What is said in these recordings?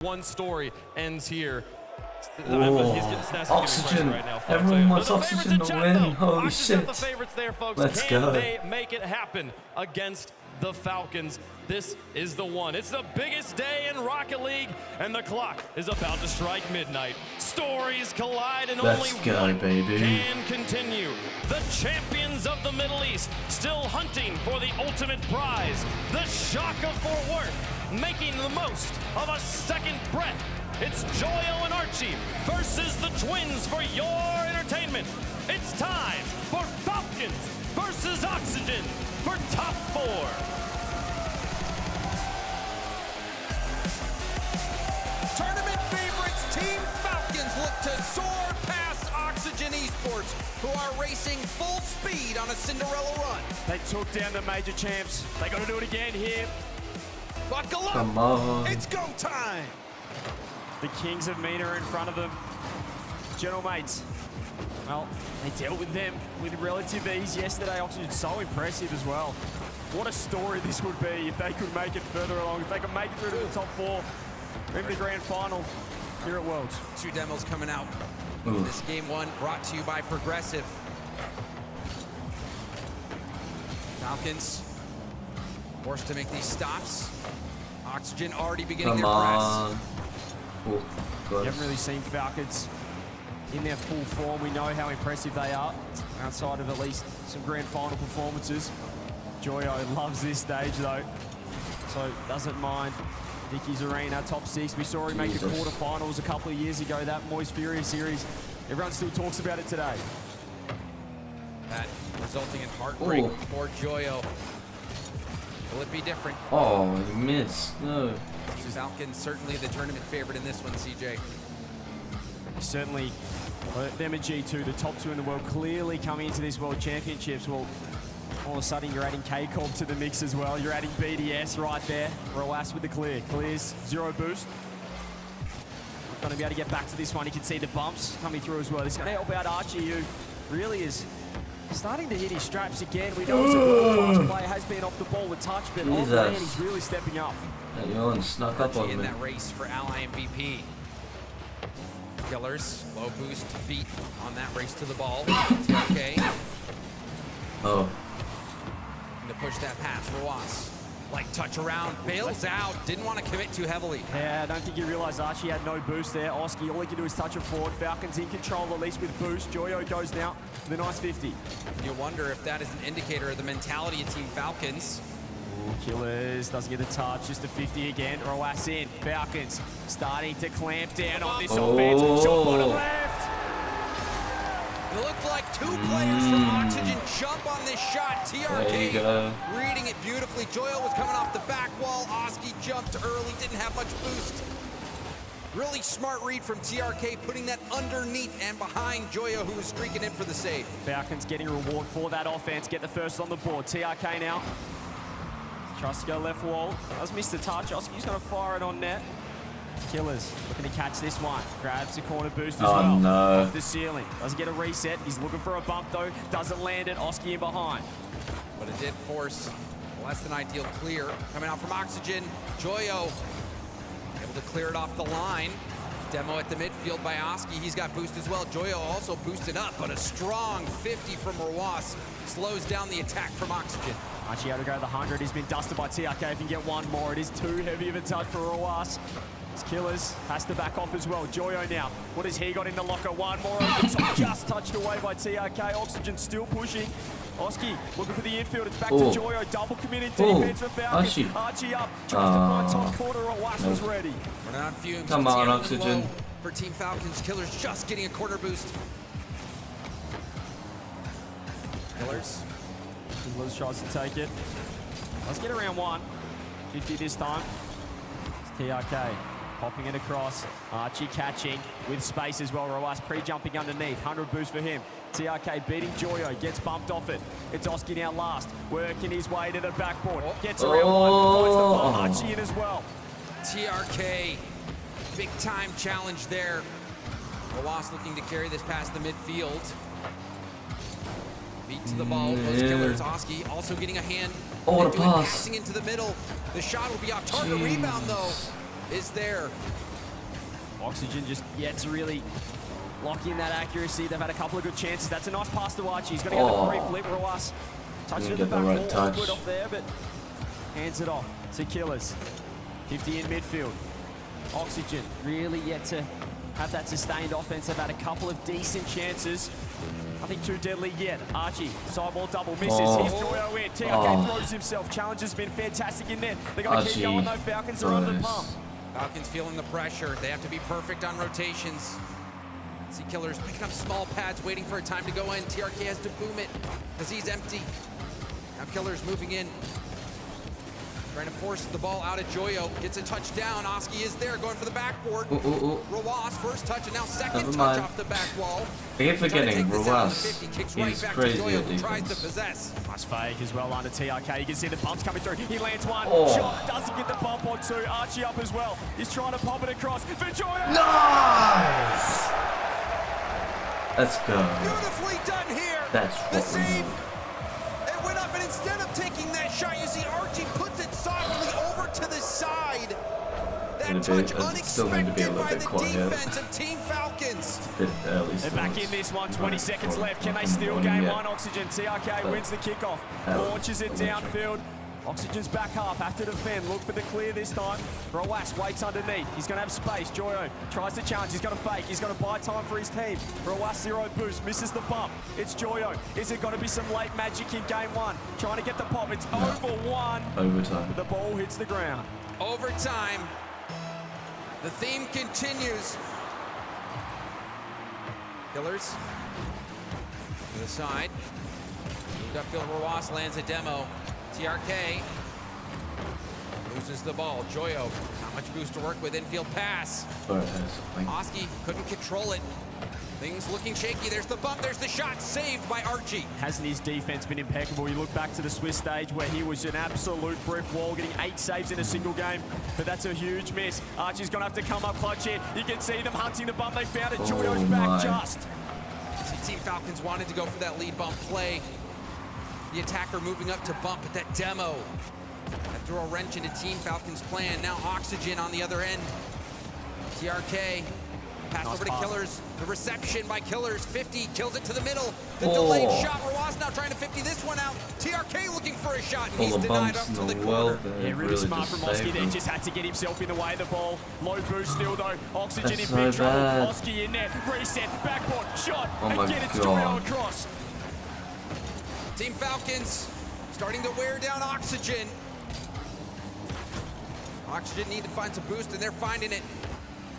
One story ends here. Oxygen. Everyone wants Oxygen to win. Holy shit. The favorites there, folks. Let's Can go. they make it happen against the Falcons? This is the one. It's the biggest day in Rocket League, and the clock is about to strike midnight. Stories collide, and Let's only go, one baby. can continue. The champions of the Middle East still hunting for the ultimate prize. The shock of Fort Worth making the most of a second breath. It's Joyo and Archie versus the Twins for your entertainment. It's time for Falcons versus Oxygen for top 4. Tournament favorites Team Falcons look to soar past Oxygen Esports, who are racing full speed on a Cinderella run. They took down the major champs. They got to do it again here. Buckle up. Come on. It's go time. The Kings of Mina are in front of them. General mates, well, they dealt with them with relative ease yesterday. Oxygen so impressive as well. What a story this would be if they could make it further along, if they could make it through to the top 4, maybe the grand final here at Worlds. 2 demos coming out. Ooh. This game 1 brought to you by Progressive. Falcons forced to make these stops. Oxygen already beginning Come their press. on. Oh, You God. haven't really seen Falcons in their full form. We know how impressive they are, outside of at least some grand final performances. Joyo loves this stage though, so doesn't mind. Vicky's Arena, top 6. We saw him make the Jesus. quarterfinals a couple of years ago, that Moist Furious series. Everyone still talks about it today. That resulting in heartbreak Ooh. for Joyo. Will it be different? Oh, you missed. No. Falcons certainly the tournament favorite in this one, CJ. Certainly, them and G2, the top 2 in the world, clearly coming into this World Championships. Well, all of a sudden you're adding K-Corp to the mix as well. You're adding BDS right there. Roas with the clear. Clears, 0 boost. Not going to be able to get back to this one. You can see the bumps coming through as well. This is going to help out Archie, who really is starting to hit his straps again. We know he's a good fast player, has been off the ball a touch, but on the end, he's really stepping up. Hey, Yon snuck up Archie on in me. that race for Ally MVP. Killers, low boost feet on that race to the ball. TRK Oh. to push that pass. Roas, like touch around, bails out, didn't want to commit too heavily. Yeah, I don't think you realised Archie had no boost there. Oski, all he can do is touch it forward. Falcons in control, at least with boost. Joyo goes now with a nice 50. You wonder if that is an indicator of the mentality of Team Falcons. Ooh, Killers doesn't get the touch, just a 50 again. Roas in, Falcons starting to clamp down on this offense. Shot bottom left. It looked like 2 players from Oxygen jump on this shot. There you TRK go. reading it beautifully. Joyo was coming off the back wall. Oski jumped early, didn't have much boost. Really smart read from TRK, putting that underneath and behind Joyo, who was streaking in for the save. Falcons getting reward for that offense. Get the first on the board. TRK now. Tries to go left wall. Does miss the touch. Oski's going to fire it on net. Killers looking to catch this one. Grabs the corner boost as well. Oh, no. Off the ceiling. Doesn't get a reset. He's looking for a bump though. Doesn't land it. Oski in behind. But it did force a less than ideal clear. Coming out from Oxygen, Joyo able to clear it off the line. Demo at the midfield by Oski. He's got boost as well. Joyo also boosted up, but a strong 50 from Roas slows down the attack from Oxygen. Archie able to go to the 100. He's been dusted by TRK. If he can get one more, it is too heavy of a touch for Roas. Killers has to back off as well. Joyo now. What has he got in the locker? One more over the top, just touched away by TRK. Oxygen still pushing. Oski looking for the infield. It's back to Joyo. Double committed defense for Falcons. Archie up. Tries to find top corner. Roas was ready. Running on fumes. Come on, It's Oxygen. low for Team Falcons. Killers just getting a corner boost. Killers. Killers tries to take it. Let's get around 1. 50 this time. It's TRK. Popping it across. Archie catching with space as well. Roas pre-jumping underneath. 100 boost for him. TRK beating Joyo. Gets bumped off it. It's Oski now last. Working his way to the backboard. Gets around 1. Finds the ball. Archie in as well. TRK. Big time challenge there. Roas looking to carry this past the midfield. Beat to the ball. Those Killers. Oski also getting a hand. Oh, what a pass. Passing into the middle. The shot will be off target. Rebound though is there. Oxygen just yet to really lock in that accuracy. They've had a couple of good chances. That's a nice pass to Archie. He's going to get the free flip. Roas touching at the back wall. Awkward off there, but hands it off to Killers. 50 in midfield. Oxygen really yet to have that sustained offense. They've had a couple of decent chances. Nothing too deadly yet. Archie, sideball double misses. Here's Joyo in. TRK throws himself. Challenge has been fantastic in there. They're going to keep going though. Falcons are under the pump. Falcons feeling the pressure. They have to be perfect on rotations. See Killers picking up small pads, waiting for a time to go in. TRK has to boom it because he's empty. Now Killers moving in. Trying to force the ball out of Joyo. Gets a touchdown. Oski is there, going for the backboard. Roas, first touch, and now second touch off the back wall. I keep forgetting Roas. He's crazy at Tries to defense. possess. Nice fake as well under TRK. You can see the bumps coming through. He lands one. Shot doesn't get the bump on two. Archie up as well. He's trying to pop it across for Joyo. Nice! Let's go. Beautifully done here. That's the what we save. need. It went up, and instead of taking that shot, you see Archie puts it softly over to the side. That touch unexpected by the defense of Team Falcons. They're back in this one, 20 seconds left. Can they steal game one? Oxygen, TRK wins the kickoff. Launches it downfield. Oxygen's back half, have to defend. Look for the clear this time. Roas waits underneath. He's going to have space. Joyo tries to challenge. He's going to fake. He's going to buy time for his team. Roas zero boost, misses the bump. It's Joyo. Is it going to be some late magic in game one? Trying to get the pop. It's over one. Overtime. The ball hits the ground. Overtime. The theme continues. Killers to the side. Moved upfield. Roas lands a demo. TRK loses the ball. Joyo, not much boost to work with. Infield pass. Oski couldn't control it. Things looking shaky. There's the bump. There's the shot. Saved by Archie. Hasn't his defense been impeccable? You look back to the Swiss stage where he was an absolute brick wall, getting 8 saves in a single game. But that's a huge miss. Archie's going to have to come up clutch here. You can see them hunting the bump. They found it. Joyo's back just. See, Team Falcons wanted to go for that lead bump play. The attacker moving up to bump at that demo. That threw a wrench into Team Falcons' plan. Now Oxygen on the other end. TRK. Pass over to Killers. The reception by Killers. 50 kills it to the middle. The delayed shot. Roas now trying to 50 this one out. TRK looking for a shot, and he's denied up to the corner. Yeah, really smart from Oski there. Just had to get himself in the way of the ball. Low boost still though. Oxygen in big trouble. Oski in there. Reset. Backboard. Shot. Again, it's Joyo across. Team Falcons starting to wear down Oxygen. Oxygen need to find some boost, and they're finding it.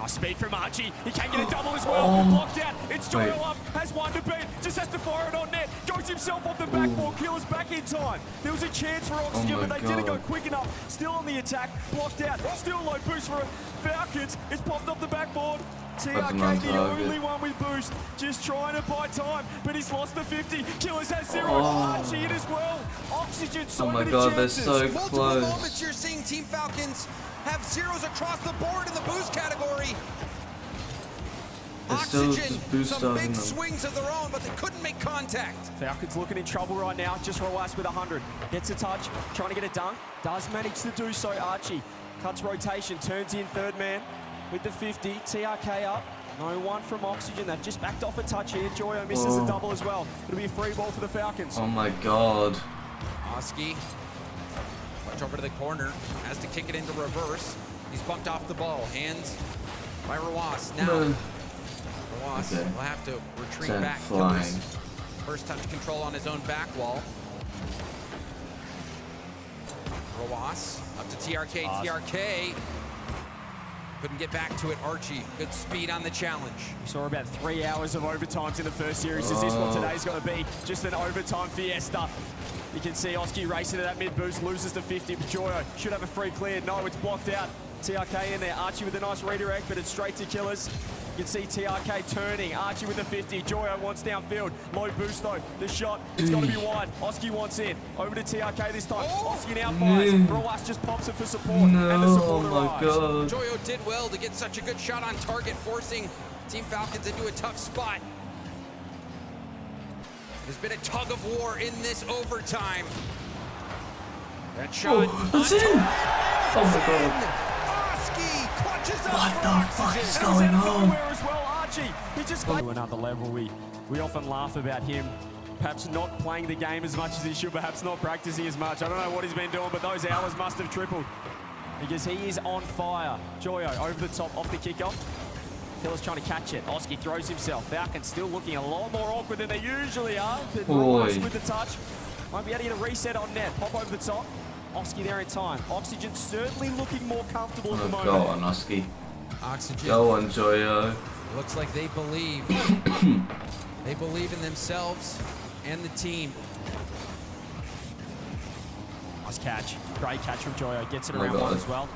Speed from Archie. He can get a double as well. Blocked out. It's Joyo up. Has one to beat. Just has to fire it on net. Goes himself off the backboard. Killers back in time. There was a chance for Oxygen, but they didn't go quick enough. Still on the attack. Blocked out. Still low boost for Falcons. It's popped off the backboard. TRK the only one with boost. Just trying to buy time, but he's lost the 50. Killers has zero. Archie in as well. Oxygen, so many chances. They're so Multiple close. moments you're seeing Team Falcons have zeros across the board in the boost category. Oxygen, some big swings of their own, but they couldn't make contact. Falcons looking in trouble right now. Just Roas with 100. Gets a touch, trying to get a dunk. Does manage to do so. Archie cuts rotation, turns in third man with the 50. TRK up. No one from Oxygen. They've just backed off a touch here. Joyo misses a double as well. It'll be a free ball for the Falcons. Oh my god. Oski, touch over to the corner, has to kick it into reverse. He's bumped off the ball. Hands by Roas. Now, Roas will have to retreat back. Killers. First touch control on his own back wall. Roas up to TRK. TRK couldn't get back to it. Archie, good speed on the challenge. We saw about 3 hours of overtimes in the first series. Is this what today's going to be? Just an overtime fiesta. You can see Oski racing to that mid boost, loses the 50, but Joyo should have a free clear. No, it's blocked out. TRK in there. Archie with a nice redirect, but it's straight to Killers. You can see TRK turning. Archie with the 50. Joyo wants downfield. Low boost though. The shot, it's got to be wide. Oski wants in. Over to TRK this time. Oski now fires. Roas just pops it for support. And the support arrives. Joyo did well to get such a good shot on target, forcing Team Falcons into a tough spot. There's been a tug of war in this overtime. That shot. That's in! Oh my god. Oski What the fuck is going on? As well, Archie, he just got to another level. We often laugh about him perhaps not playing the game as much as he should, perhaps not practicing as much. I don't know what he's been doing, but those hours must have tripled because he is on fire. Joyo over the top, off the kickoff. Phil's trying to catch it. Oski throws himself. Falcons still looking a lot more awkward than they usually are. But with the touch. Might be able to get a reset on net. Pop over the top. Oski there in time. Oxygen certainly looking more comfortable at the moment. Go on, Oski. Oxygen. Go on, Joyo. Looks like they believe. They believe in themselves and the team. Nice catch. Great catch from Joyo. Gets it around one as well.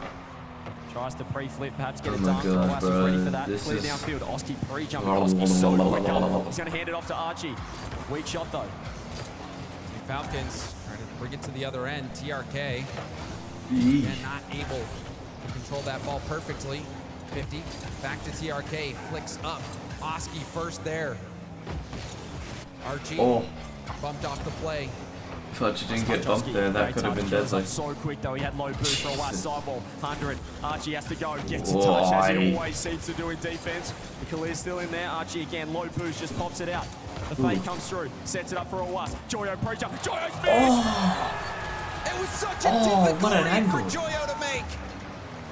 Tries to pre-flip, perhaps get it done. Roas is ready for that. Clear downfield. Oski pre-jumping. Oski's so quick up. He's going to hand it off to Archie. Weak shot though. The Falcons trying to bring it to the other end. TRK and not able to control that ball perfectly. 50. Back to TRK. Flicks up. Oski first there. Archie bumped off the play. If Archie didn't get bumped there, that could have been deadly. So quick though, he had low boost for a last sideball. 100. Archie has to go, gets a touch as he always seems to do in defense. Khalil's still in there. Archie again, low boost, just pops it out. The fake comes through, sets it up for a was. Joyo pre-jump. Joyo's missed! It was such a difficult read for Joyo to make.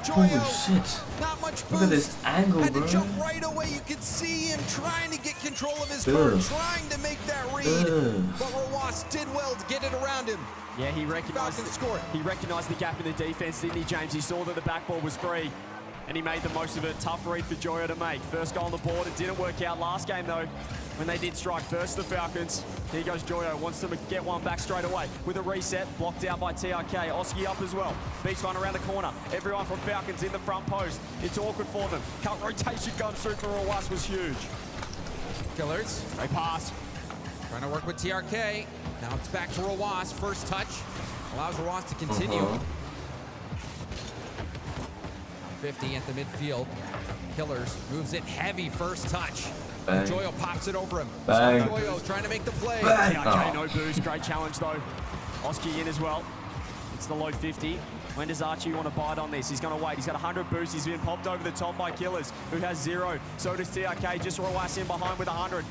Joyo, holy shit. not much boost. Look at this angle, had bro. to jump right away. You could see him trying to get control of his bird, trying to make that read. But Roas did well to get it around him. Yeah, he recognized the gap in the defense, didn't he, James? He saw that the back ball was free, and he made the most of it. Tough read for Joyo to make. First goal on the board. It didn't work out last game, though, when they did strike first, the Falcons. Here goes Joyo. Wants them to get one back straight away with a reset. Blocked out by TRK. Oski up as well. Beats one around the corner. Everyone from Falcons in the front post. It's awkward for them. Cut rotation comes through for Roas was huge. Killers. Great pass. Trying to work with TRK. Now it's back to Roas. First touch. Allows Roas to continue. 50 at the midfield. Killers moves it heavy first touch. Joyo pops it over him. Joyo trying to make the play. TRK, no boost. Great challenge though. Oski in as well. It's the low 50. When does Archie want to bite on this? He's going to wait. He's got 100 boosts. He's been popped over the top by Killers, who has 0. So does TRK. Just Roas in behind with 100.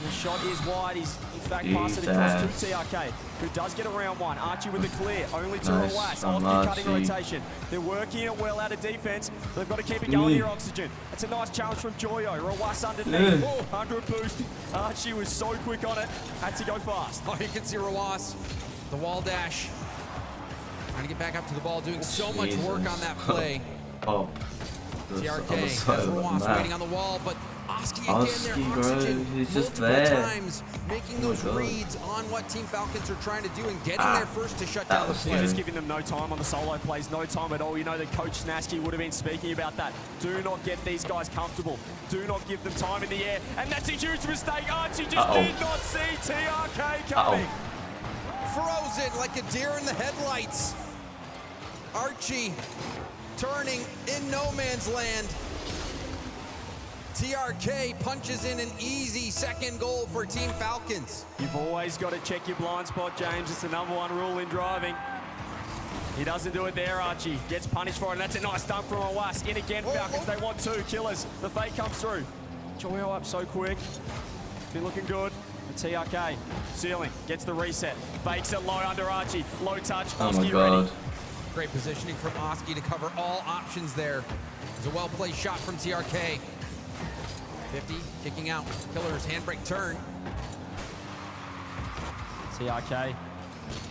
The shot is wide. He's in fact passed it across to TRK, who does get around one. Archie with the clear, only to Roas. Oski cutting rotation. They're working it well out of defense. They've got to keep it going here, Oxygen. That's a nice challenge from Joyo. Roas underneath. 100 boost. Archie was so quick on it. Had to go fast. Oh, you can see Roas, the wall dash. Trying to get back up to the ball, doing so much work on that play. TRK has Roas waiting on the wall, but Oski again there, Oxygen, he's just multiple times making those reads on what Team Falcons are trying to do and getting there first to shut down the play. Just giving them no time on the solo plays, no time at all. You know that Coach Snasky would have been speaking about that. Do not get these guys comfortable. Do not give them time in the air. And that's a huge mistake. Archie just did not see TRK coming. Frozen like a deer in the headlights. Archie turning in no man's land. TRK punches in an easy second goal for Team Falcons. You've always got to check your blind spot, James. It's the #1 rule in driving. He doesn't do it there, Archie. Gets punished for it, and that's a nice dunk from Roas. In again, Falcons, they want 2. Killers, the fake comes through. Joyo up so quick. Been looking good. The TRK, ceiling, gets the reset. Fakes it low under Archie. Low touch, Oski ready. Great positioning from Oski to cover all options there. It's a well-placed shot from TRK. 50, kicking out. Killers, handbrake turn. TRK,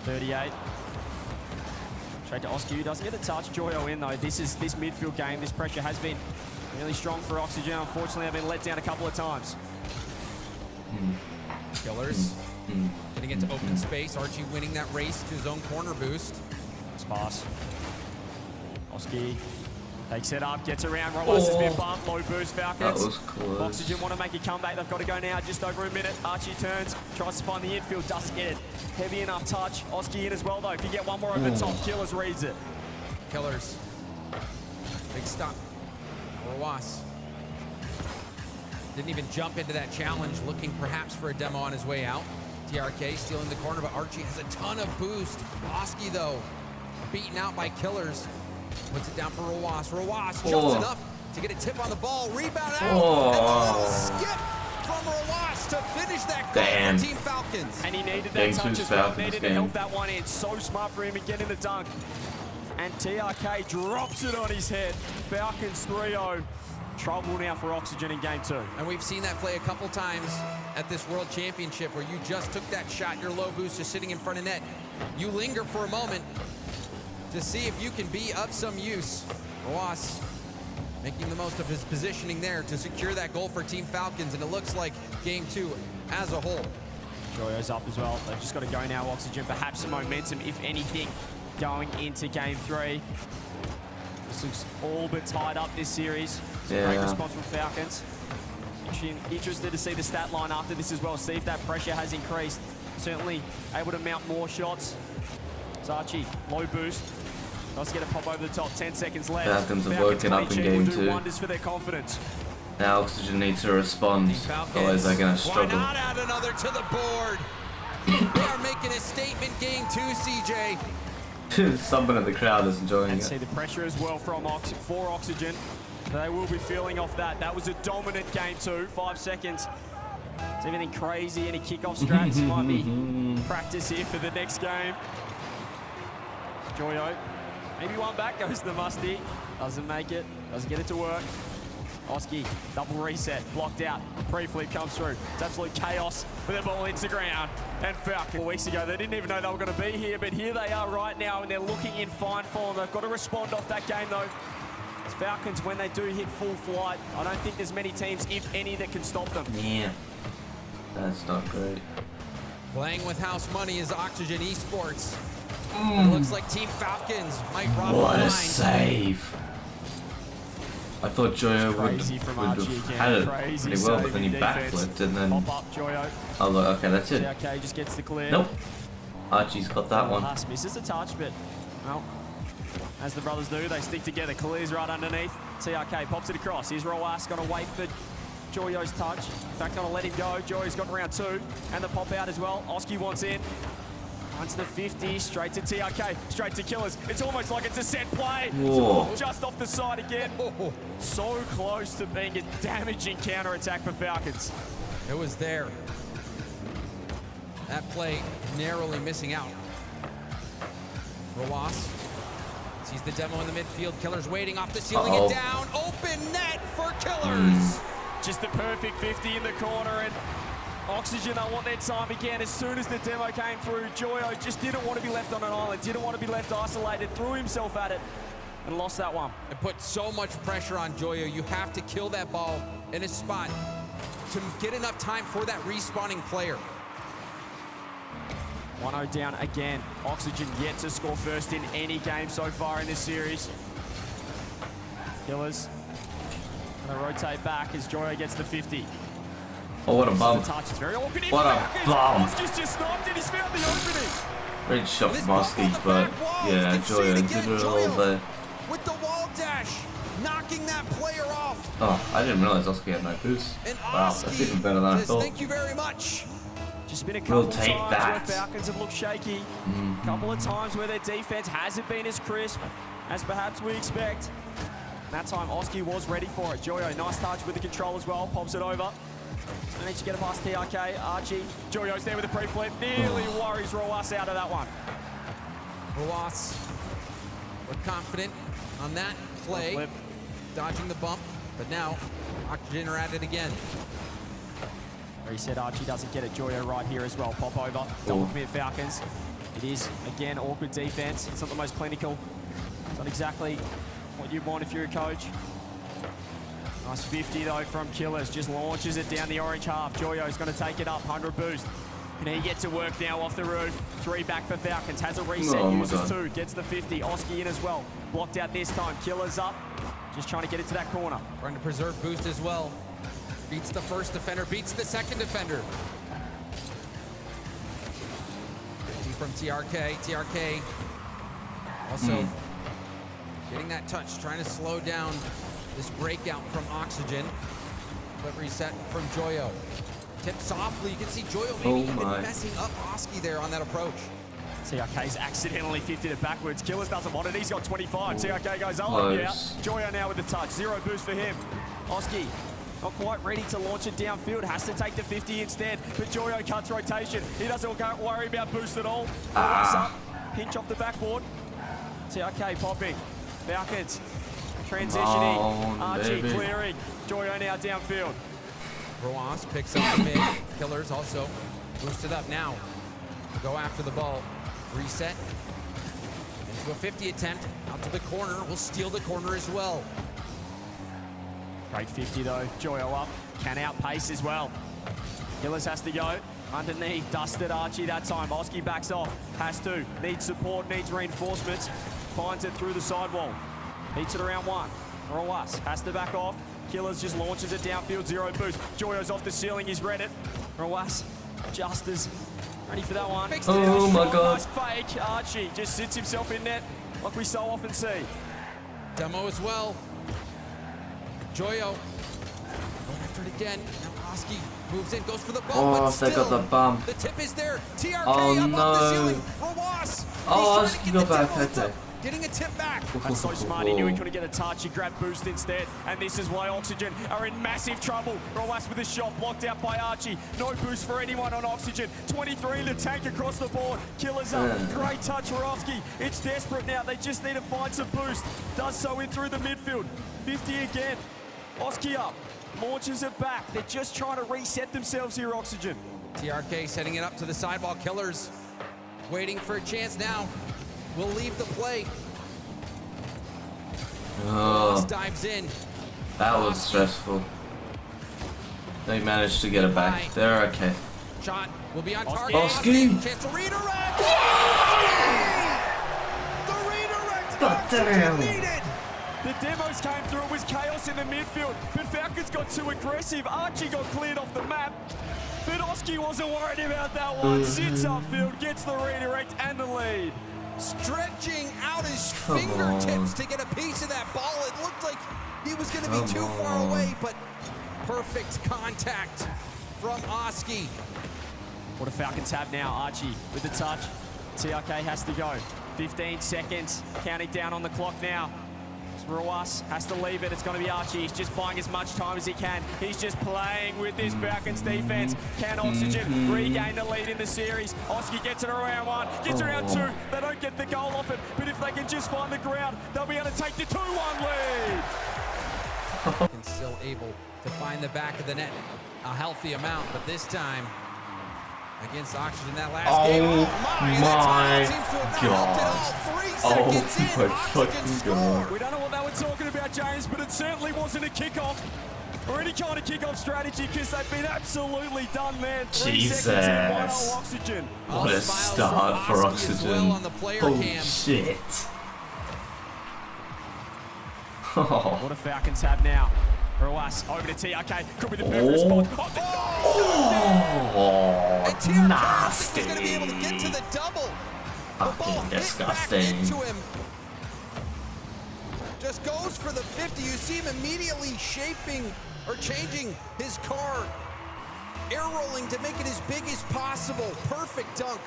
38. Straight to Oski, who doesn't get the touch. Joyo in though. This midfield game, this pressure has been really strong for Oxygen. Unfortunately, they've been let down a couple of times. Killers getting into open space. Archie winning that race to his own corner boost. Nice pass. Oski takes it up, gets around. Roas has been bumped. Low boost, Falcons. That was close. Oxygen want to make a comeback. They've got to go now. Just over a minute. Archie turns, tries to find the infield, doesn't get it. Heavy enough touch. Oski in as well, though. If you get one more over the top, Killers reads it. Killers. Big stop. Roas didn't even jump into that challenge, looking perhaps for a demo on his way out. TRK stealing the corner, but Archie has a ton of boost. Oski, though, beaten out by Killers. Puts it down for Roas. Roas jumps enough to get a tip on the ball. Rebound out. Oh. And a little skip from Roas to finish that goal Damn. for Team Falcons. And he needed that Game touch two's as well. Falcons Needed to game. help that one in. So smart for him to get in the dunk. And TRK drops it on his head. Falcons 3-0. Trouble now for Oxygen in game 2. And we've seen that play a couple times at this World Championship where you just took that shot, your low boost just sitting in front of net. You linger for a moment to see if you can be of some use. Roas making the most of his positioning there to secure that goal for Team Falcons, and it looks like game 2 as a whole. Joyo's up as well. They've just got to go now, Oxygen. Perhaps some momentum, if anything, going into game 3. This looks all but tied up this series. Yeah. Great response from Falcons. Interested to see the stat line after this as well. See if that pressure has increased. Certainly able to mount more shots. Zachi, low boost. Nice to get a pop over the top. 10 seconds left. Falcons have woken up in game 2. Wonders for their confidence. Now Oxygen needs to respond, otherwise they're going to struggle. Why not add another to the board? They are making a statement game 2, CJ. Someone in the crowd is enjoying And it. see the pressure as well from for Oxygen. They will be feeling off that. That was a dominant game 2. 5 seconds. Is anything crazy? Any kickoff strats might be practice here for the next game. Joyo. Maybe one back goes the Musty. Doesn't make it. Doesn't get it to work. Oski, double reset, blocked out. Pre-flip comes through. It's absolute chaos, but the ball hits the ground. And Falcons, 4 weeks ago, they didn't even know they were going to be here, but here they are right now, and they're looking in fine form. They've got to respond off that game, though. It's Falcons, when they do hit full flight, I don't think there's many teams, if any, that can stop them. Yeah, that's not great. Playing with house money is Oxygen Esports. It looks like Team Falcons might rob the What line. a save. I thought Joyo would have had it pretty well, but then he backflipped and then Pop up, Joyo. I was like, okay, that's it. TRK just gets the clear. Nope. Archie's got that one. Haas misses a touch, but, well, as the brothers do, they stick together. Clears right underneath. TRK pops it across. Here's Roas, going to wait for Joyo's touch. In fact, going to let him go. Joyo's got round 2, and the pop out as well. Oski wants in. Once the 50, straight to TRK, straight to Killers. It's almost like it's a set play. Whoa. Just off the side again. So close to being a damaging counter-attack for Falcons. It was there. That play narrowly missing out. Roas sees the demo in the midfield. Killers waiting off the ceiling and down. Open net for Killers. Just the perfect 50 in the corner, and Oxygen, they want their time again. As soon as the demo came through, Joyo just didn't want to be left on an island, didn't want to be left isolated, threw himself at it, and lost that one. It put so much pressure on Joyo. You have to kill that ball in a spot to get enough time for that respawning player. 1-0 down again. Oxygen yet to score first in any game so far in this series. Killers gonna rotate back as Joyo gets the 50. Oh, what a bum. Touch. It's very awkward. What a bum. Just sniped it. He's found the opening. Great shot from Oski, but yeah, Joyo did it all there. With the wall dash, knocking that player off. Oh, I didn't realize Oski had no boost. Wow, that's even better than I thought. Thank you very much. Just been a couple of take times that. where Falcons have looked shaky. A couple of times where their defense hasn't been as crisp as perhaps we expect. That time, Oski was ready for it. Joyo, nice touch with the control as well. Pops it over. Managed to get it past TRK. Archie. Joyo's there with the pre-flip. Nearly worries Roas out of that one. Roas looked confident on that play. Dodging the bump, but now Oxygen are at it again. Where he said Archie doesn't get it. Joyo right here as well. Pop over. Double commit Falcons. It is, again, awkward defense. It's not the most clinical. It's not exactly what you'd want if you're a coach. Nice 50 though from Killers. Just launches it down the orange half. Joyo's going to take it up. 100 boost. Can he get to work now off the roof? 3 back for Falcons. Has a reset. Uses 2. Gets the 50. Oski in as well. Blocked out this time. Killers up. Just trying to get it to that corner. Trying to preserve boost as well. Beats the first defender. Beats the second defender. 50 from TRK. TRK also getting that touch. Trying to slow down this breakout from Oxygen. Delivery set from Joyo. Tip softly. You can see Joyo maybe even messing up Oski there on that approach. TRK's accidentally 50'd it backwards. Killers doesn't want it. He's got 25. TRK goes out. Joyo now with the touch. 0 boost for him. Oski not quite ready to launch it downfield. Has to take the 50 instead. But Joyo cuts rotation. He doesn't worry about boost at all. Up, pinch off the backboard. TRK popping. Falcons transitioning. Archie clearing. Joyo now downfield. Roas picks up the mid. Killers also boosted up now. Go after the ball. Reset. Into a 50 attempt. Out to the corner. We'll steal the corner as well. Great 50 though. Joyo up. Can outpace as well. Killers has to go. Underneath. Dusted Archie that time. Oski backs off. Has to. Needs support. Needs reinforcements. Finds it through the sidewall. Beats it around 1. Roas has to back off. Killers just launches it downfield. 0 boost. Joyo's off the ceiling. He's read it. Roas just as ready for that one. Oh my god. Nice fake. Archie just sits himself in net like we so often see. Demo as well. Joyo going after it again. Now Oski moves in, goes for the ball, but still, they got the bump. The tip is there. TRK up no. off the ceiling. Roas. Oski got back. Okay. Getting a tip back. That's so smart. He knew he couldn't get a touch. He grabbed boost instead. And this is why Oxygen are in massive trouble. Roas with a shot blocked out by Archie. No boost for anyone on Oxygen. 23 in the tank across the board. Killers up. Great touch for Oski. It's desperate now. They just need to find some boost. Does so in through the midfield. 50 again. Oski up. Launches it back. They're just trying to reset themselves here, Oxygen. TRK setting it up to the sidewall. Killers waiting for a chance now. Will leave the play. Dives in. That was stressful. They managed to get it back. They're okay. Shot will be on target. Oski! Chance to redirect. The redirect. God damn. The demos came through. It was chaos in the midfield. But Falcons got too aggressive. Archie got cleared off the map. But Oski wasn't worried about that one. Sits upfield, gets the redirect and the lead. Stretching out his fingertips to get a piece of that ball. It looked like he was going to be too far away, but perfect contact from Oski. What do Falcons have now? Archie with the touch. TRK has to go. 15 seconds. Counting down on the clock now. Roas has to leave it. It's going to be Archie. He's just buying as much time as he can. He's just playing with this Falcons defense. Can Oxygen regain the lead in the series? Oski gets it around 1, gets around 2. They don't get the goal off it, but if they can just find the ground, they'll be able to take the 2-1 lead. And still able to find the back of the net a healthy amount, but this time against Oxygen that last game. Oh my god. 3 seconds in, Oxygen scored. We don't know what they were talking about, James, but it certainly wasn't a kickoff or any kind of kickoff strategy because they've been absolutely done there. 3 seconds in, 1-0 Oxygen. What a start for Oxygen. Well on the player cam. Shit. What do Falcons have now? Roas over to TRK. Could be the perfect spot. And TRK nasty. is going to be able to get to the double. Fucking disgusting. Into him. Just goes for the 50. You see him immediately shaping or changing his car. Air rolling to make it as big as possible. Perfect dunk.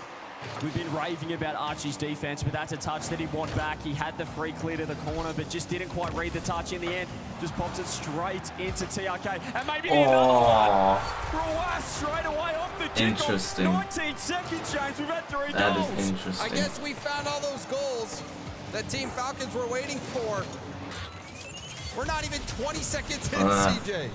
We've been raving about Archie's defense, but that's a touch that he won back. He had the free clear to the corner, but just didn't quite read the touch in the end. Just pops it straight into TRK. And maybe another one. Roas straight away off the kickoff. Interesting. 19 seconds, James. We've had 3 goals. That is interesting. I guess we found all those goals that Team Falcons were waiting for. We're not even 20 seconds in, CJ.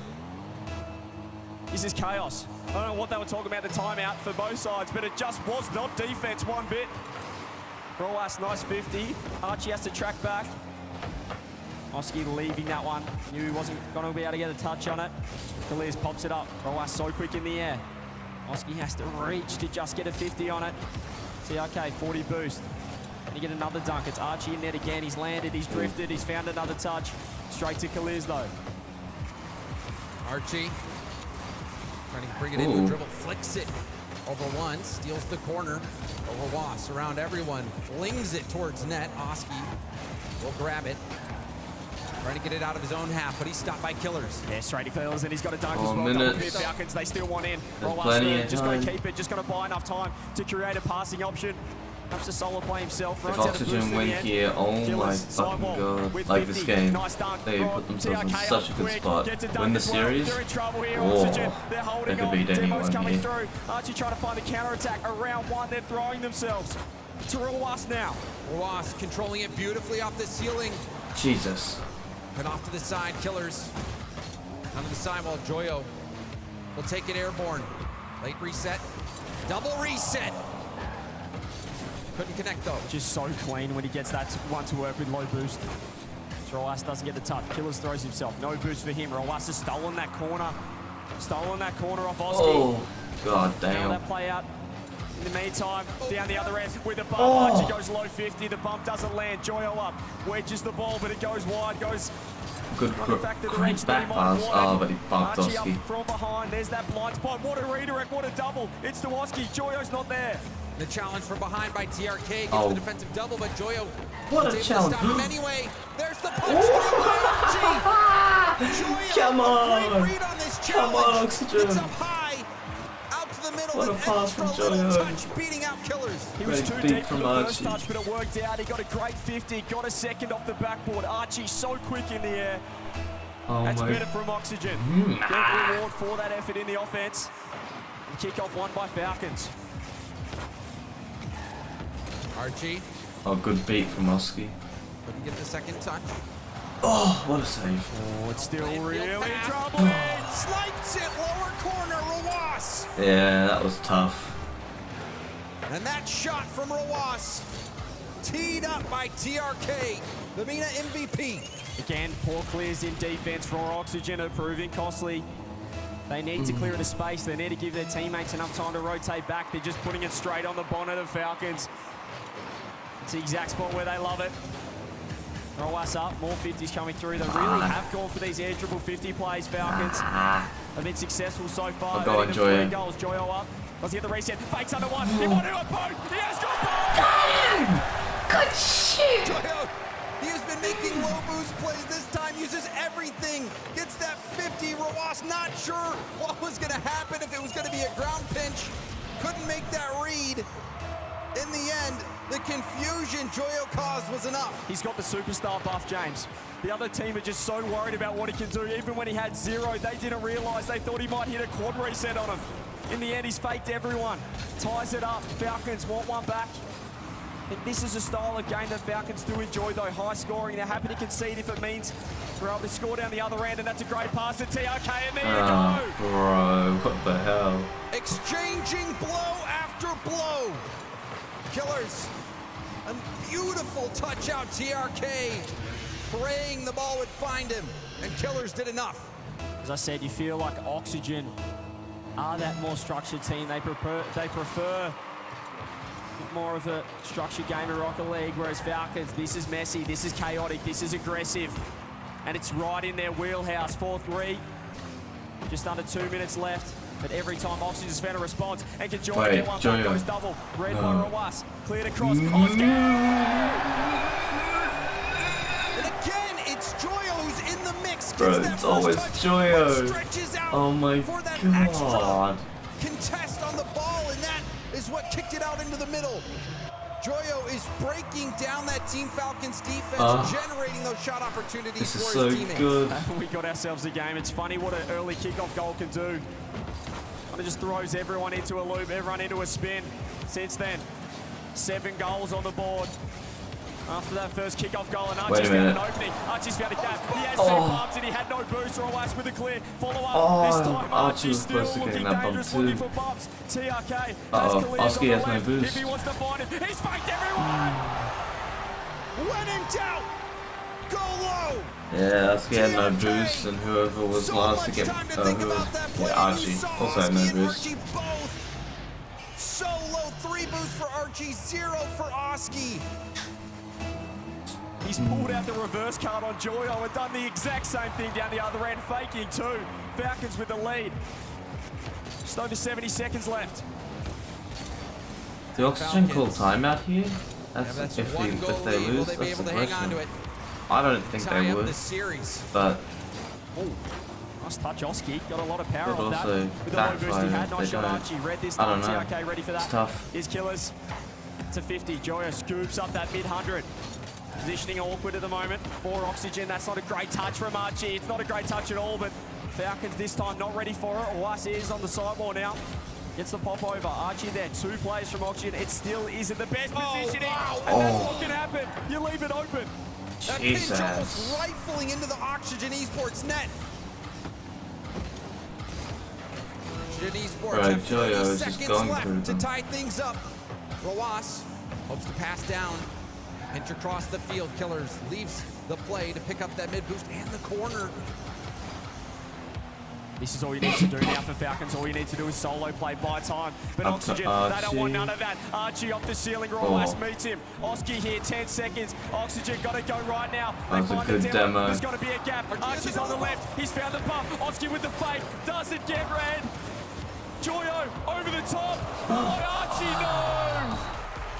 This is chaos. I don't know what they were talking about the timeout for both sides, but it just was not defense one bit. Roas, nice 50. Archie has to track back. Oski leaving that one. Knew he wasn't going to be able to get a touch on it. Kalias pops it up. Roas so quick in the air. Oski has to reach to just get a 50 on it. TRK, 40 boost. And you get another dunk. It's Archie in net again. He's landed, he's drifted, he's found another touch. Straight to Kalias though. Archie trying to bring it into a dribble, flicks it over 1, steals the corner over Was, around everyone, flings it towards net. Oski will grab it, trying to get it out of his own half, but he's stopped by Killers. Yeah, straight to Killers, and he's got a dunk as well. Double clear Falcons, they still want in. Roas just got to keep it, just got to buy enough time to create a passing option. Perhaps a solo play himself. If Oxygen win here, oh my fucking god. Like this game, they put themselves in such a good spot. Win the series, oh, they could beat anyone here. Archie trying to find the counter-attack around one, they're throwing themselves. To Roas now. Roas controlling it beautifully off the ceiling. Jesus. And off to the side, Killers. Onto the side while Joyo will take it airborne. Late reset. Double reset. Couldn't connect though. Just so clean when he gets that one to work with low boost. Roas doesn't get the touch. Killers throws himself. No boost for him. Roas has stolen that corner. Stolen that corner off Oski. Oh, god Now damn. that play out. In the meantime, down the other end with the bump. Archie goes low 50. The bump doesn't land. Joyo up. Wedges the ball, but it goes wide. Goes Good great back pass. Oh, but he bumped Archie Oski. up from behind. There's that blind spot. What a redirect. What a double. It's to Oski. Joyo's not there. The challenge from behind by TRK gets Oh. the defensive double, but Joyo What a is able challenge. to stop him anyway. There's the punch through by Archie. Joyo, Come on. a great read on this Come on, challenge. Oxygen. It's up high, out to the middle, What a with pass extra from little Joyo. touch, beating out Killers. He was Great too beat deep for from the first Archie. touch, but it worked out. He got a great 50, got a second off the backboard. Archie so quick in the air. Oh That's my. better from Oxygen. Great reward for that effort in the offense. And kickoff won by Falcons. Archie Oh, good beat from Oski. couldn't get the second touch. Oh, what a save. Oh, it's still Field really in pass. trouble. Slides it, lower corner, Roas. Yeah, that was tough. And that shot from Roas, teed up by TRK, the MENA MVP. Again, poor clears in defense for Oxygen are proving costly. They need to clear the space. They need to give their teammates enough time to rotate back. They're just putting it straight on the bonnet of Falcons. It's the exact spot where they love it. Roas up, more 50s coming through. They really have gone for these air triple 50 plays, Falcons. Have been successful so far. I'll go on, Joyo. 3 goals. Joyo up. Let's get the reset. Fakes under one. He wanted a boat. He has got both. Good shit. Joyo, he has been making low boost plays this time, uses everything, gets that 50. Roas not sure what was going to happen, if it was going to be a ground pinch. Couldn't make that read. In the end, the confusion Joyo caused was enough. He's got the superstar buff, James. The other team are just so worried about what he can do. Even when he had 0, they didn't realize. They thought he might hit a quad reset on him. In the end, he's faked everyone. Ties it up. Falcons want one back. I think this is a style of game that Falcons do enjoy, though. High scoring. They're happy to concede if it means we're able to score down the other end, and that's a great pass to TRK, and there you go. Bro, what the hell? Exchanging blow after blow. Killers, a beautiful touch out TRK, praying the ball would find him, and Killers did enough. As I said, you feel like Oxygen are that more structured team. They prefer more of a structured game of Rocket League, whereas Falcons, this is messy, this is chaotic, this is aggressive, and it's right in their wheelhouse. 4-3, just under 2 minutes left. But every time Oxygen's found a response and can join it, one goes double. Red by Roas, cleared across. Oski! And again, it's Joyo who's in the mix. Bro, it's always Joyo. Stretches out Oh my for that god. extra contest on the ball, and that is what kicked it out into the middle. Joyo is breaking down that Team Falcons defense, generating those shot opportunities This is for so his teammates. good. We got ourselves a game. It's funny what an early kickoff goal can do. It just throws everyone into a loop, everyone into a spin. Since then, 7 goals on the board. After that first kickoff goal, and Archie's found an opening. Archie's found a gap. He has 2 bumps, and he had no boost. Roas with a clear follow-up. This time, Archie's still looking dangerous, looking for bumps. TRK has cleared Oski has no left. boost. If he wants to find him, he's faked everyone! When in doubt, go low. Yeah, Oski had no boost, and whoever was So last to much get, time to think about that play. Archie You saw also had no Oski and boost. Archie both. So low, 3 boosts for Archie, 0 for Oski. He's pulled out the reverse card on Joyo and done the exact same thing down the other end, faking too. Falcons with the lead. Just over 70 seconds left. The Oxygen call Falcons. timeout here? That's If one goal they lead. Will lose, they be that's able the to hang on to question. it? I don't think Tie they up would, the series. but Oh, nice touch, Oski. Got a lot of power Could on that. also With the low boost he backfire had, if nice they shot don't. Archie. Read this I time, don't know. TRK ready for that. It's tough. Here's Killers. back to 50. Joyo scoops up that mid-100. Positioning awkward at the moment for Oxygen. That's not a great touch from Archie. It's not a great touch at all, but Falcons this time not ready for it. Weiss is on the sidewall now. Gets the pop over. Archie there, 2 players from Oxygen. It still isn't the best positioning. Wow. And that's what can happen. You leave it open. That Jesus. pinch almost rifling into the Oxygen Esports net. Oxygen Esports Right, have 30 Joyo is just seconds going left through to them. tie things up. Roas hopes to pass down. Pinch across the field. Killers leaves the play to pick up that mid boost and the corner. This is all you need to do now for Falcons. All you need to do is solo play, buy time. But Up to Oxygen, they don't want Archie. none of that. Archie off the ceiling. Roas meets him. Oski here, 10 seconds. Oxygen got to go right now. They That's a find good the demo. There's got to be a gap. Archie's on the left. He's found the bump. Oski with the fake. Doesn't get red. Joyo over the top. Oh, Archie, no!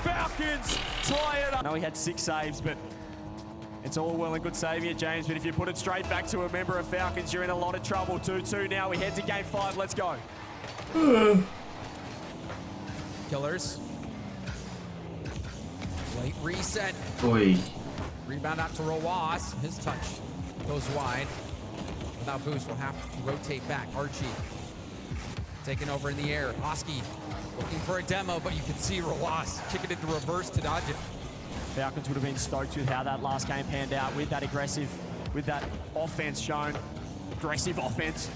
Falcons tie it up. No, he had 6 saves, but it's all well and good saving it, James, but if you put it straight back to a member of Falcons, you're in a lot of trouble. 2-2 now. We head to game 5. Let's go. Killers. Late reset. Oi. Rebound out to Roas. His touch goes wide. Without boost, we'll have to rotate back. Archie taking over in the air. Oski looking for a demo, but you can see Roas kicking it to reverse to dodge it. Falcons would have been stoked with how that last game panned out with that offense shown. Aggressive offense.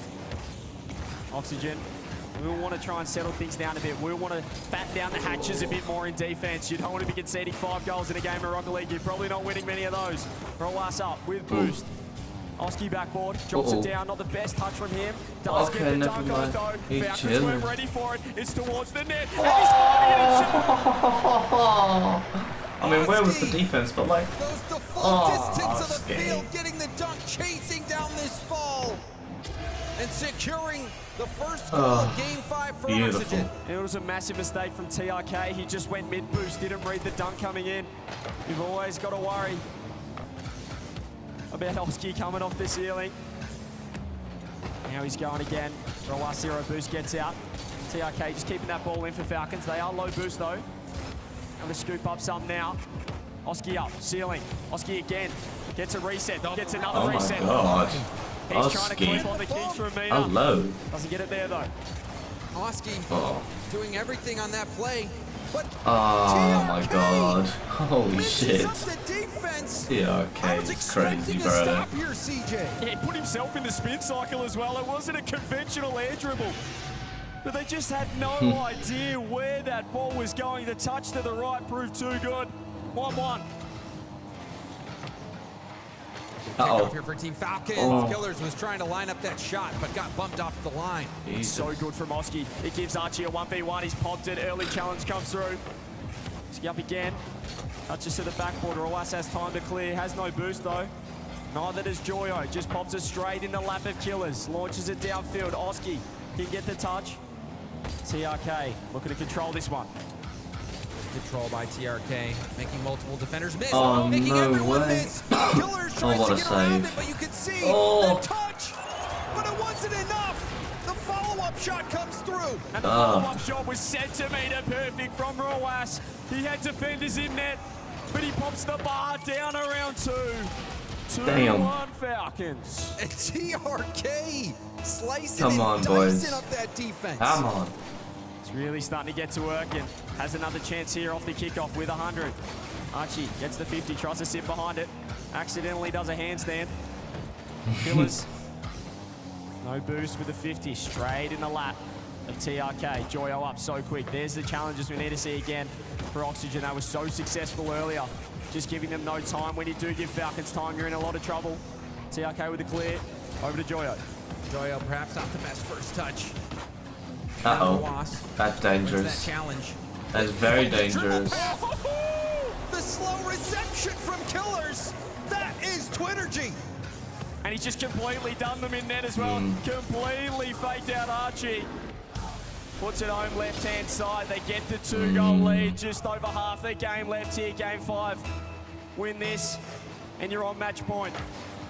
Oxygen. We want to try and settle things down a bit. We want to batten down the hatches a bit more in defense. You don't want to be conceding 5 goals in a game of Rocket League. You're probably not winning many of those. Roas up with boost. Oski backboard, drops it down. Not the best touch from him. Does get the dunk on it though. Falcons weren't ready for it. It's towards the net. And he's I mean, where was the defense? But like, Goes the full distance of the Oski. field, getting the dunk, chasing down this ball, and securing the first goal of Game 5 for beautiful. Oxygen. It was a massive mistake from TRK. He just went mid-boost, didn't read the dunk coming in. You've always got to worry about Oski coming off the ceiling. Now he's going again. Roas 0 boost gets out. TRK just keeping that ball in for Falcons. They are low boost though. Going to scoop up some now. Oski up, ceiling. Oski again. Gets a reset, gets another oh my reset. god. He's trying to Oski. clip on the kings for a meter. Hello. Doesn't get it there though. Oski Oh. doing everything on that play, but Oh my god. Holy shit. up the defense. Yeah, I okay, was it's crazy, expecting a bro. stop here, CJ. Yeah, he put himself in the spin cycle as well. It wasn't a conventional air dribble. But they just had no idea where that ball was going. The touch to the right proved too good. 1-1. Kickoff here for Team Falcons. Oh. Killers was trying to line up that shot, but got bumped off the line. Jesus. So good from Oski. It gives Archie a 1v1. He's popped it. Early challenge comes through. Oski up again. Touches to the backboard. Roas has time to clear. Has no boost though. Neither does Joyo. Just pops it straight in the lap of Killers. Launches it downfield. Oski can get the touch. TRK looking to control this one. Control by TRK, making multiple defenders miss, Oh, making no everyone way. miss. Killers tries what to a get around save. it, but you can see Oh. the touch, but it wasn't enough. The follow-up shot comes through. And the follow-up shot was centimetre perfect from Roas. He had defenders in net, but he pops the bar down around 2. 2-1 Falcons. And TRK slicing Come on, and boys. dicing up that defense. Come on. It's really starting to get to work and has another chance here off the kickoff with 100. Archie gets the 50, tries to sit behind it. Accidentally does a handstand. Killers. No boost with the 50, straight in the lap of TRK. Joyo up so quick. There's the challenges we need to see again for Oxygen. They were so successful earlier. Just giving them no time. When you do give Falcons time, you're in a lot of trouble. TRK with the clear. Over to Joyo. Joyo perhaps not the best first touch. Uh-oh. That's That dangerous. challenge. That's very dangerous. The slow reception from Killers. That is Twittergy. And he's just completely done them in net as well. Completely faked out Archie. Puts it home left-hand side. They get the 2-goal lead. Just over half their game left here. Game 5. Win this, and you're on match point.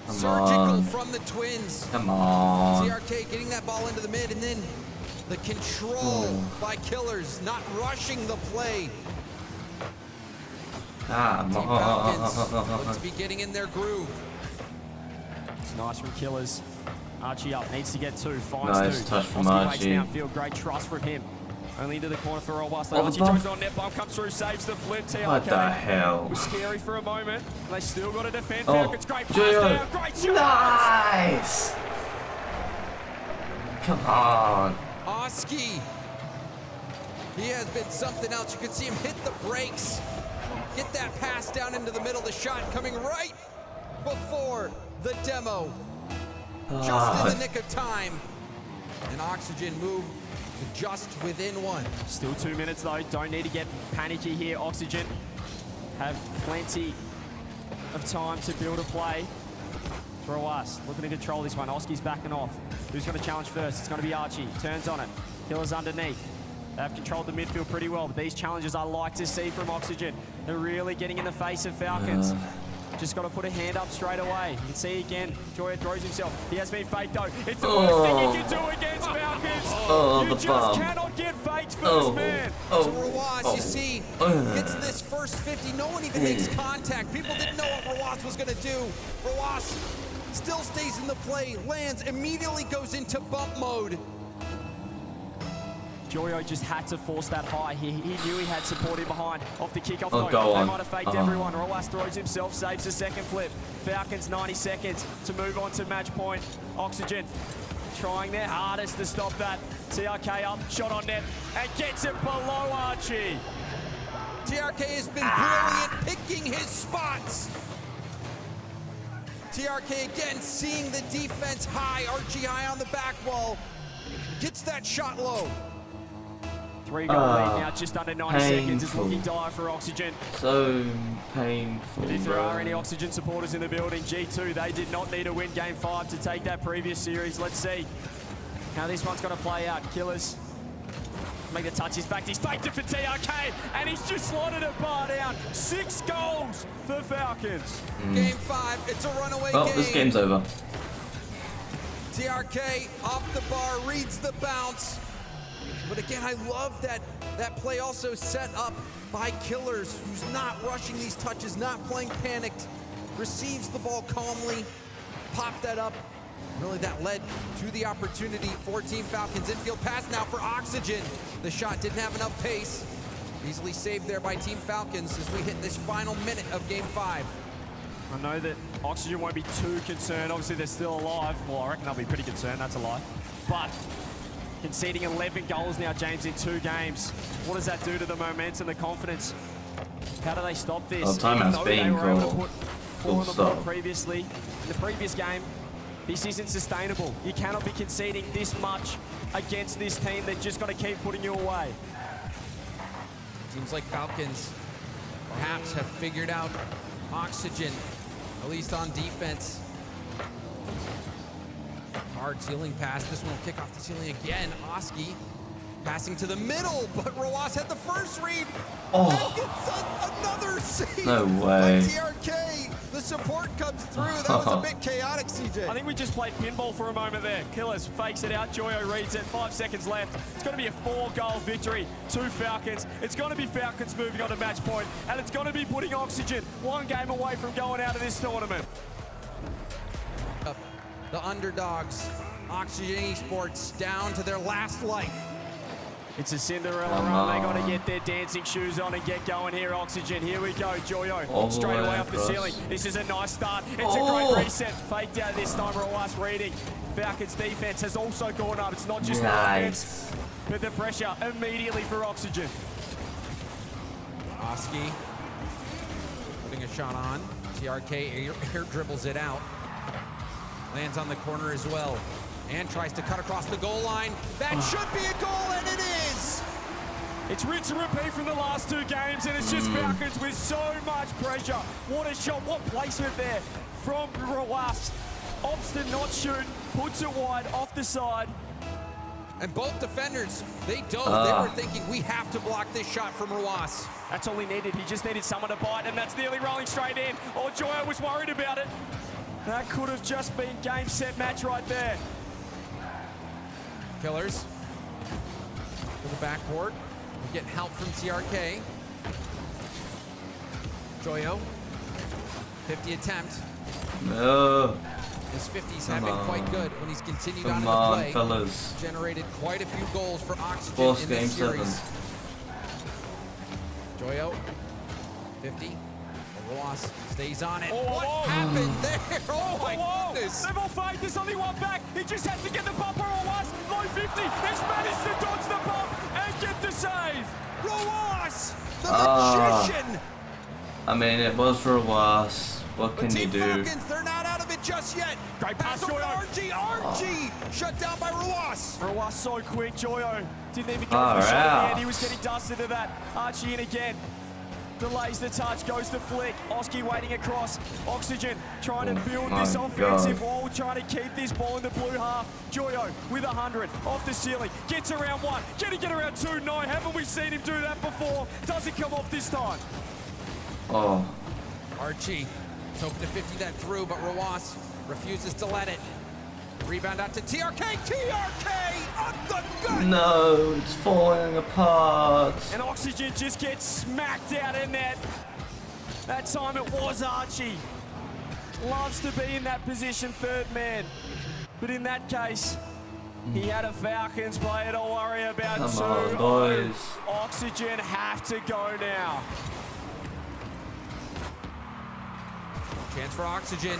Come Surgical on. from the Twins. Come on. TRK getting that ball into the mid, and then the control by Killers, not rushing the play. Come Team Falcons look on. to be getting in their groove. It's nice from Killers. Archie up, needs to get 2, finds Nice 2. touch from Oski Archie. waits downfield, great trust from him. Only into the corner for Rowas. Oh, the Archie bump. throws it on net, bomb comes through, saves the flip. TRK. What the hell? Was scary for a moment. They still got to defend Oh, Falcons. Great pass Gio. down, great shot. Nice! Come on. Oski, he has been something else. You can see him hit the brakes, get that pass down into the middle. The shot coming right before the demo, just in the nick of time. And Oxygen moved to just within 1. Still 2 minutes though. Don't need to get panicky here. Oxygen have plenty of time to build a play. Throw us. Looking to control this one. Oski's backing off. Who's going to challenge first? It's going to be Archie. Turns on it. Killer's underneath. They've controlled the midfield pretty well, but these challenges I like to see from Oxygen. They're really getting in the face of Falcons. Just got to put a hand up straight away. You can see again, Joya throws himself. He has been faked though. It's the worst thing you can do against Falcons. You just cannot get faked first, man. So Rowas, you see, gets this first 50. No one even makes contact. People didn't know what Rowas was going to do. Rowas still stays in the play, lands, immediately goes into bump mode. Joyo just had to force that high. He knew he had support in behind. Off the kickoff Oh, though. go They on. might have faked everyone. Rowas throws himself, saves the second flip. Falcons 90 seconds to move on to match point. Oxygen trying their hardest to stop that. TRK up, shot on net, and gets it below Archie. TRK has been brilliant picking his spots. TRK again seeing the defense high, Archie high on the back wall. Gets that shot low. 3-goal lead now, just under 90 seconds. It's painful. looking dire for Oxygen. So painful. And if there bro. are any Oxygen supporters in the building, G2, they did not need to win Game 5 to take that previous series. Let's see how this one's going to play out. Killers make the touch. He's back. He's faked it for TRK, and he's just slotted it bar down. 6 goals for Falcons. Game 5, it's a runaway Well, game. this game's over. TRK off the bar, reads the bounce. But again, I love that play also set up by Killers, who's not rushing these touches, not playing panicked, receives the ball calmly, popped that up. Really, that led to the opportunity for Team Falcons. Infield pass now for Oxygen. The shot didn't have enough pace. Easily saved there by Team Falcons as we hit this final minute of Game 5. I know that Oxygen won't be too concerned. Obviously, they're still alive. Well, I reckon they'll be pretty concerned. That's a lie. But conceding 11 goals now, James, in 2 games. What does that do to the momentum, the confidence? How do they stop this? Oh, timeout's Even though they being were able to called. put 4 on the board previously, in the previous game, this isn't sustainable. You cannot be conceding this much against this team. They're just got to keep putting you away. Seems like Falcons perhaps have figured out Oxygen, at least on defense. Hard ceiling pass. This one will kick off the ceiling again. Oski passing to the middle, but Rowas had the first read. Oh. And gets another save. No way. By TRK. The support comes through. That was a bit chaotic, CJ. I think we just played pinball for a moment there. Killers fakes it out. Joyo reads it. 5 seconds left. It's going to be a 4-goal victory to Falcons. It's going to be Falcons moving on to match point, and it's going to be putting Oxygen 1 game away from going out of this tournament. The underdogs, Oxygen Esports, down to their last life. It's a Cinderella run. They got to get their dancing shoes on and get going here, Oxygen. Here we go, Joyo. All the Straight way away up the across. ceiling. This is a nice start. It's a great reset. Faked out this time, Rowas reading. Falcons defense has also gone up. It's not just the offense, but the pressure immediately for Oxygen. Oski putting a shot on. TRK air dribbles it out. Lands on the corner as well. And tries to cut across the goal line. That should be a goal, and it is! It's rinse and repeat from the last 2 games, and it's just Falcons with so much pressure. What a shot, what placement there from Rowas. Opts to not shoot, puts it wide, off the side. And both defenders, they dove. They were thinking, we have to block this shot from Rowas. That's all he needed. He just needed someone to bite, and that's nearly rolling straight in. Oh, Joyo was worried about it. That could have just been game, set, match right there. Killers to the backboard. We get help from TRK. Joyo, 50 attempt. No. His 50s have been quite good when he's continued on in Come the on, play. fellas. Generated quite a few goals for Oxygen Force in game this series. 7. Joyo, 50. Ross stays on it. Oh, what oh, happened there? Oh my goodness. They've all faked. There's only one back. He just has to get the bumper or was. Low 50. He's managed to dodge the bump and get the save. Ross, the magician. I mean, it was Rawas. What can you Team do? Falcons, they're not out of it just yet. Great pass, over to Joyo. RG. Shut down by Ross. Rowas so quick. Joyo didn't even go Far for the shot out. in the end. He was getting dusted to that. Archie in again. Delays the touch, goes the flick. Oski waiting across. Oxygen trying to build this offensive wall, trying to keep this ball in the blue half. Joyo with 100 off the ceiling. Gets around 1. Can he get around 2? No, haven't we seen him do that before? Doesn't come off this time. Oh. Archie is hoping to 50 that through, but Rawas refuses to let it. Rebound out to TRK. TRK on the gut. No, it's falling apart. And Oxygen just gets smacked out in net. That time it was Archie. Loves to be in that position, third man. But in that case, he had a Falcons player to worry about. Come too. on, boys. Oxygen have to go now. Chance for Oxygen.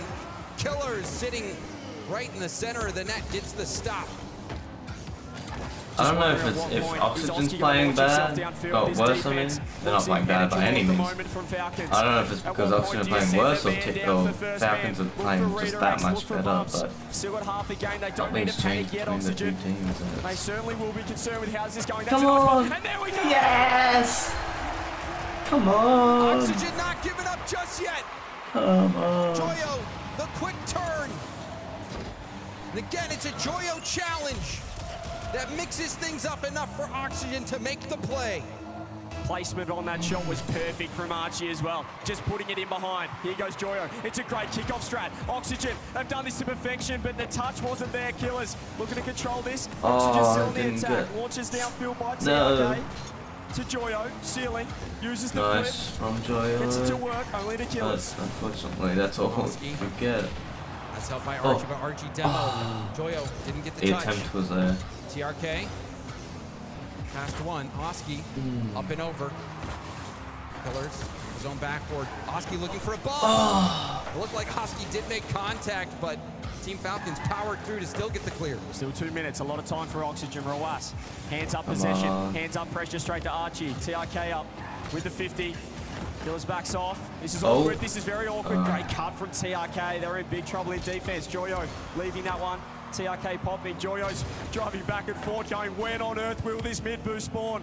Killers sitting right in the center of the net, gets the stop. I don't know if Oxygen's playing bad, or worse, I mean. They're not playing bad by any means. I don't know if it's because Oxygen are playing worse or Falcons are playing just that much better, but nothing's changed between the two teams. They certainly will be concerned with how's this going. Come on! And there we go! Yes! Come on! Oxygen not giving up just yet. Come on! Joyo, the quick turn. And again, it's a Joyo challenge that mixes things up enough for Oxygen to make the play. Placement on that shot was perfect from Archie as well. Just putting it in behind. Here goes Joyo. It's a great kickoff strat. Oxygen have done this to perfection, but the touch wasn't there. Killers looking to control this. Oxygen still in the attack. Launches downfield by TRK. To Joyo, ceiling, uses the Nice flip. from Joyo. Gets it to work, only the Killers. Unfortunately, that's all we get. That's helped by Archie, but Archie demo. Joyo didn't get the touch. The attempt was there. TRK. Past one. Oski up and over. Killers, his own backboard. Oski looking for a ball. It looked like Oski did make contact, but Team Falcons powered through to still get the clear. Still 2 minutes, a lot of time for Oxygen. Rawas, hands up possession, hands up pressure straight to Archie. TRK up with the 50. Killers backs off. This is awkward. This is very awkward. Great cut from TRK. They're in big trouble in defense. Joyo leaving that one. TRK popping. Joyo's driving back and forth, going, when on earth will this mid boost spawn?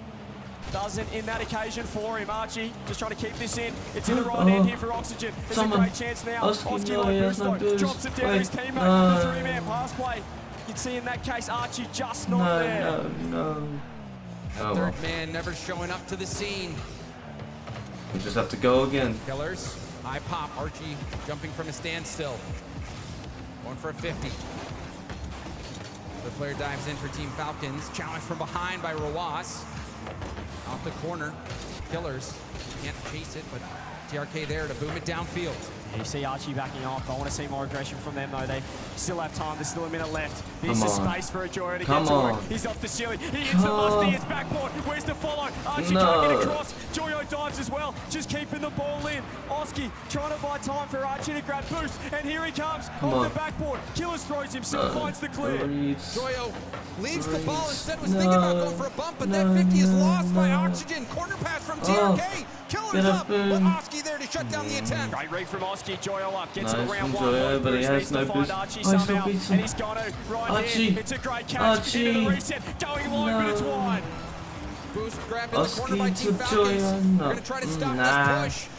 Doesn't in that occasion for him. Archie just trying to keep this in. It's in the right end here for Oxygen. It's a great chance now. Oski low boost though. Drops it down his teammate for the 3-man pass play. You'd see in that case Archie just not there. No. That third man never showing up to the scene. We just have to go again. Killers, high pop. Archie jumping from a standstill. Going for a 50. The player dives in for Team Falcons. Challenge from behind by Rawas. Off the corner. Killers can't chase it, but TRK there to boom it downfield. Yeah, you see Archie backing off. I want to see more aggression from them though. They still have time. There's still a minute left. There's the space for a Joyo to get to work. He's off the ceiling. He hits the must. He is backboard. Where's the follow? Archie trying to get across. Joyo dives as well. Just keeping the ball in. Oski trying to buy time for Archie to grab boost. And here he comes off the backboard. Killers throws himself, finds the clear. Joyo leaves the ball. Instead was thinking about going for a bump, but that 50 is lost by Oxygen. Corner pass from TRK. Killers up, but Oski there to shut down the attempt. Great read from Oski. Joyo up, gets it Nice around from one. Joyo, but he has no boost. Archie somehow, and he's got to right in. It's a great catch into the reset, going low, but it's wide. Boost grab in the corner by Team Falcons. They're going to try to stop this push.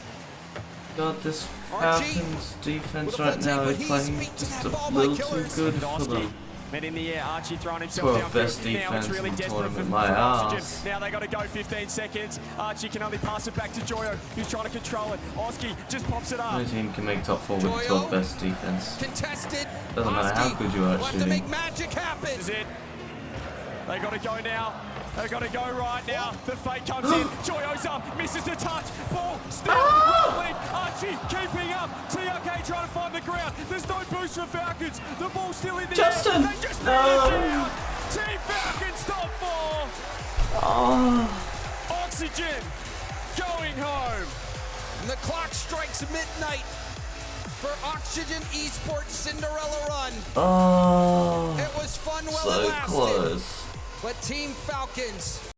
God, this Falcons defense right now is playing just a little too good for them. Men in the air, Archie throwing himself down. Best now it's defense really in desperate for my Oxygen. ass. Now they got to go 15 seconds. Archie can only pass it back to Joyo, who's trying to control it. Oski just pops it up. No team can make top 4 with 12th best defense. Contested. Doesn't matter how good you are will have to make magic happen. This is it. They got to go now. They got to go right now. The fake comes in. Joyo's up, misses the touch. Ball still rolling. Archie keeping up. TRK trying to find the ground. There's no boost for Falcons. The ball's still in the Justin! air. They just need it down. Team Falcons top 4. Oxygen going home. And the clock strikes midnight for Oxygen Esports Cinderella run. Oh, It was fun while so it lasted. close. But Team Falcons